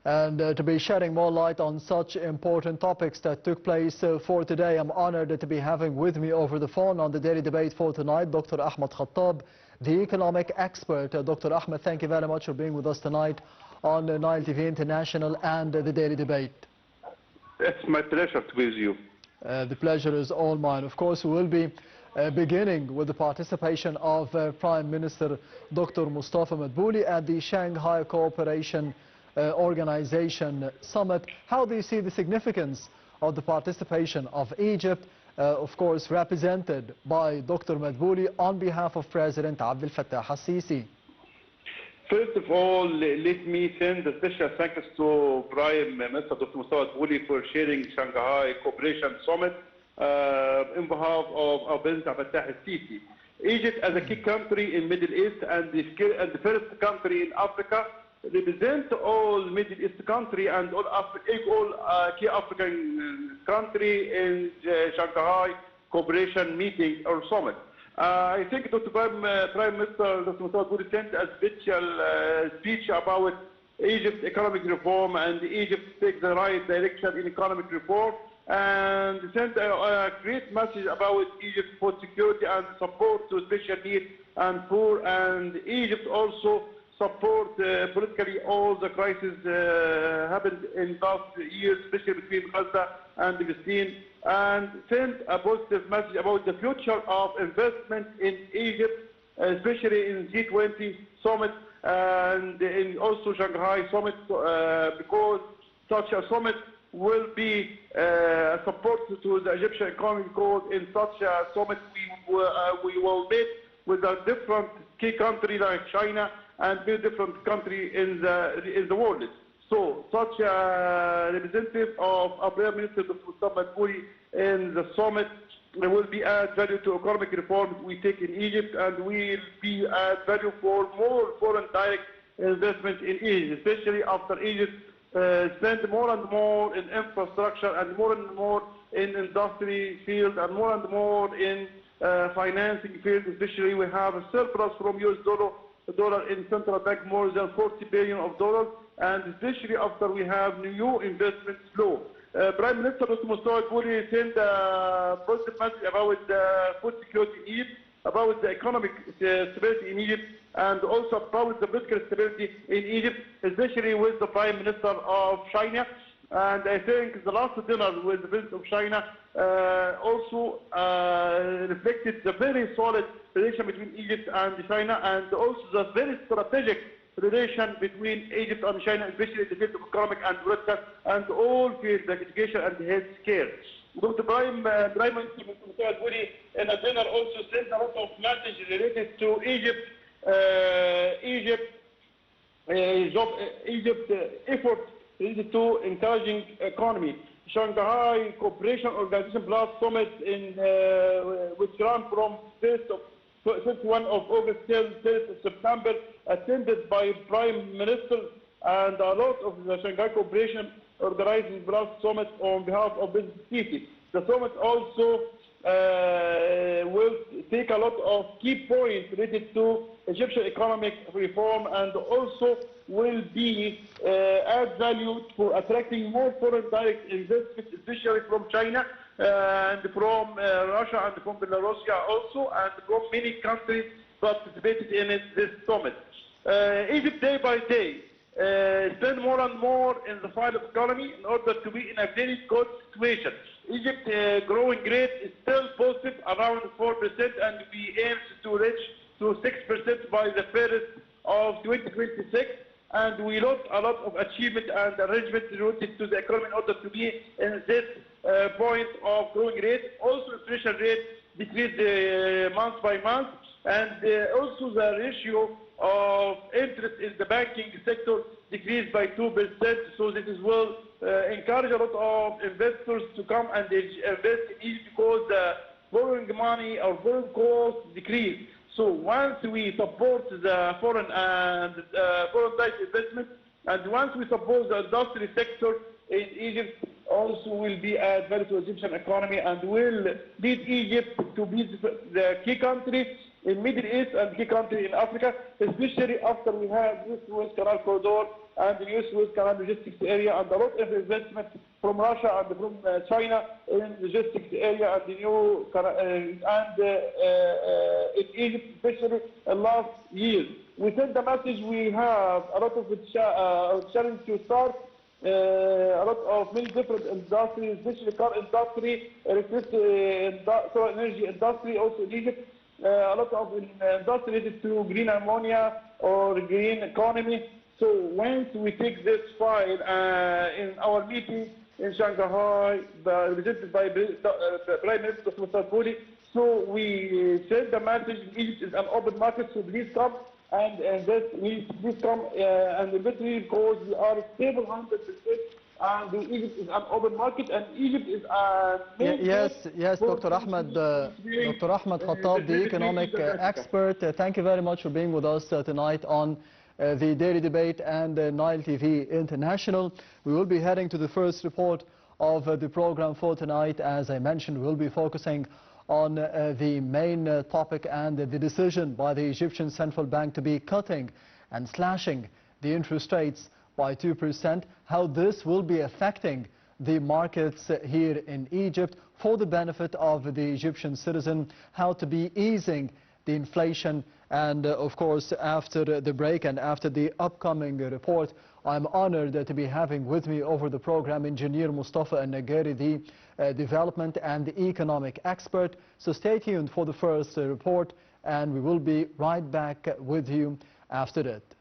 And to be shedding more light on such important topics that took place for today, I'm honored to be having with me over the phone on the daily debate for tonight, Dr. Ahmed Khattab, the economic expert. Dr. Ahmed, thank you very much for being with us tonight on Nile TV International and the daily debate. It's my pleasure to be with you. The pleasure is all mine. Of course, we will be beginning with the participation of Prime Minister Dr. Mustafa Madbouli at the Shanghai Cooperation Organization Summit. How do you see the significance of the participation of Egypt, of course represented by Dr. Madbouli on behalf of President Abdel Fattah al-Sisi? First of all, let me send a special thanks to Prime Minister Dr. Mustafa Madbouli for sharing Shanghai Cooperation Summit in behalf of President Abdel Fattah al-Sisi. Egypt, as a key country in Middle East and the first country in Africa, represent all Middle East country and all key African country in Shanghai Cooperation meeting or summit. I think Dr. Prime Minister Dr. Mustafa Madbouli sent a special speech about Egypt's economic reform, and Egypt takes the right direction in economic reform, and sent a great message about Egypt's food security and support to special needs and poor, and Egypt also support politically all the crises happened in past years, especially between Gaza and Palestine, and send a positive message about the future of investment in Egypt, especially in G20 summit and in also Shanghai summit, because such a summit will be support to the Egyptian economy, because in such a summit we will meet with a different key country like China and very different country in the world. So such a representative of Prime Minister Dr. Mustafa Madbouli in the summit will be add value to economic reforms we take in Egypt, and will be add value for more foreign direct investment in Egypt, especially after Egypt spend more and more in infrastructure and more in industry field and more in financing field. Especially we have a surplus from US dollar in central bank, more than $40 billion, and especially after we have new investment flow. Prime Minister Dr. Mustafa Madbouli sent a positive message about the food security in Egypt, about the economic stability in Egypt, and also about the political stability in Egypt, especially with the Prime Minister of China. And I think the last dinner with the President of China also reflected the very solid relation between Egypt and China, and also the very strategic relation between Egypt and China, especially in the field of economic and political and all fields like education and health care. Dr. Prime Minister Mustafa Madbouli in a dinner also sent a lot of messages related to Egypt effort related to encouraging economy. Shanghai Cooperation Organization Plus Summit which ran from 1 of August till 1st of September, attended by Prime Minister and a lot of the Shanghai Cooperation Organization Plus Summit on behalf of business city. The summit also will take a lot of key points related to Egyptian economic reform, and also will be add value for attracting more foreign direct investment, especially from China and from Russia and from Belarus also, and from many countries participated in this summit. Egypt day by day spend more and more in the field of economy in order to be in a very good situation. Egypt growing rate is still positive, around 4%, and we aim to reach to 6% by the first of 2026. And we lost a lot of achievement and arrangement related to the economy in order to be in this point of growing rate. Also, inflation rate decreased month by month, and also the ratio of interest in the banking sector decreased by 2%. So this will encourage a lot of investors to come and invest in Egypt, because the borrowing money or borrowing costs decrease. So once we support the foreign direct investment, and once we support the industry sector in Egypt, also will be add value to the Egyptian economy, and will lead Egypt to be the key country in Middle East and key country in Africa, especially after we have this Suez Canal corridor and the new Suez Canal logistics area, and a lot of investment from Russia and from China in logistics area and the new in Egypt, especially last year. We sent the message we have a lot of challenge to start. A lot of many different industries, especially car industry, electricity, solar energy industry, also in Egypt. A lot of industry related to green ammonia or green economy. So once we take this file in our meeting in Shanghai, presented by Prime Minister Dr. Mustafa, so we send the message: Egypt is an open market, so please come. And please come and eventually, because we are stable 100%, and Egypt is an open market, and Egypt is a yes, Dr. Ahmed, Dr. Ahmed Khattab, the economic expert. Thank you very much for being with us tonight on the Daily Debate and Nile TV International. We will be heading to the first report of the program for tonight. As I mentioned, we'll be focusing on the main topic and the decision by the Egyptian Central Bank to be cutting and slashing the interest rates by 2%, how this will be affecting the markets here in Egypt for the benefit of the Egyptian citizen, how to be easing the inflation. And of course, after the break and after the upcoming report, I'm honored to be having with me over the program Engineer Mustafa Al-Nagari, the development and economic expert. So stay tuned for the first report, and we will be right back with you after it.